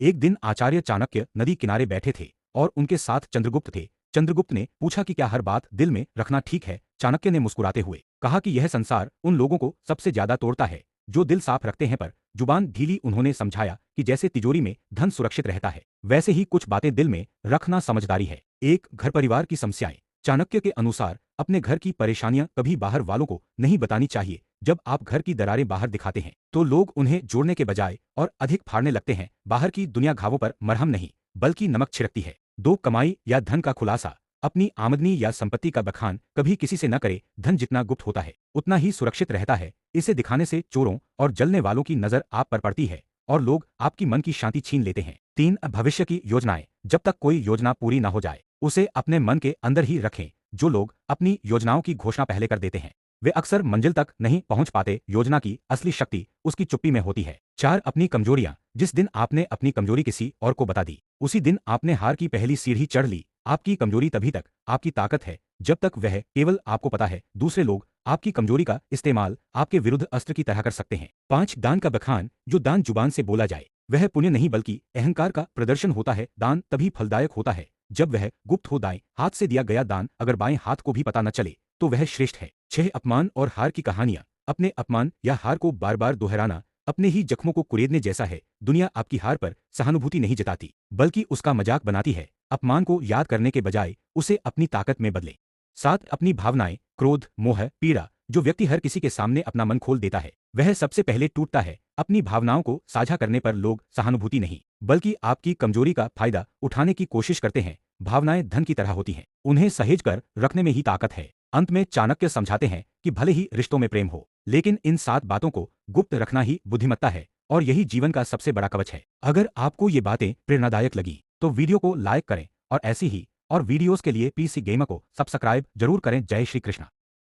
एक दिन आचार्य चाणक्य नदी किनारे बैठे थे और उनके साथ चंद्रगुप्त थे। चंद्रगुप्त ने पूछा कि क्या हर बात दिल में रखना ठीक है। चाणक्य ने मुस्कुराते हुए कहा कि यह संसार उन लोगों को सबसे ज्यादा तोड़ता है जो दिल साफ रखते हैं पर जुबान ढीली। उन्होंने समझाया कि जैसे तिजोरी में धन सुरक्षित रहता है वैसे ही कुछ बातें दिल में रखना समझदारी है। एक घर परिवार की समस्याएं। चाणक्य के अनुसार अपने घर की परेशानियां कभी बाहर वालों को नहीं बतानी चाहिए। जब आप घर की दरारें बाहर दिखाते हैं तो लोग उन्हें जोड़ने के बजाय और अधिक फाड़ने लगते हैं। बाहर की दुनिया घावों पर मरहम नहीं बल्कि नमक छिड़कती है। दो कमाई या धन का खुलासा। अपनी आमदनी या संपत्ति का बखान कभी किसी से न करे। धन जितना गुप्त होता है उतना ही सुरक्षित रहता है। इसे दिखाने से चोरों और जलने वालों की नजर आप पर पड़ती है और लोग आपकी मन की शांति छीन लेते हैं। 3 भविष्य की योजनाएं। जब तक कोई योजना पूरी न हो जाए उसे अपने मन के अंदर ही रखें। जो लोग अपनी योजनाओं की घोषणा पहले कर देते हैं वे अक्सर मंजिल तक नहीं पहुंच पाते। योजना की असली शक्ति उसकी चुप्पी में होती है। 4 अपनी कमजोरियां। जिस दिन आपने अपनी कमजोरी किसी और को बता दी उसी दिन आपने हार की पहली सीढ़ी चढ़ ली। आपकी कमजोरी तभी तक आपकी ताकत है जब तक वह केवल आपको पता है। दूसरे लोग आपकी कमजोरी का इस्तेमाल आपके विरुद्ध अस्त्र की तरह कर सकते हैं। 5 दान का बखान। जो दान जुबान से बोला जाए वह पुण्य नहीं बल्कि अहंकार का प्रदर्शन होता है। दान तभी फलदायक होता है जब वह गुप्त हो। दाएं हाथ से दिया गया दान अगर बाएं हाथ को भी पता न चले तो वह श्रेष्ठ है। 6 अपमान और हार की कहानियां। अपने अपमान या हार को बार बार दोहराना अपने ही जख्मों को कुरेदने जैसा है। दुनिया आपकी हार पर सहानुभूति नहीं जताती बल्कि उसका मजाक बनाती है। अपमान को याद करने के बजाय उसे अपनी ताकत में बदलें। 7 अपनी भावनाएं। क्रोध, मोह, पीड़ा। जो व्यक्ति हर किसी के सामने अपना मन खोल देता है वह सबसे पहले टूटता है। अपनी भावनाओं को साझा करने पर लोग सहानुभूति नहीं बल्कि आपकी कमजोरी का फायदा उठाने की कोशिश करते हैं। भावनाएं धन की तरह होती हैं, उन्हें सहेज कर रखने में ही ताकत है। अंत में चाणक्य समझाते हैं कि भले ही रिश्तों में प्रेम हो लेकिन इन 7 बातों को गुप्त रखना ही बुद्धिमत्ता है और यही जीवन का सबसे बड़ा कवच है। अगर आपको ये बातें प्रेरणादायक लगी तो वीडियो को लाइक करें और ऐसी ही और वीडियोस के लिए पीसी गेमर को सब्सक्राइब जरूर करें। जय श्री कृष्ण।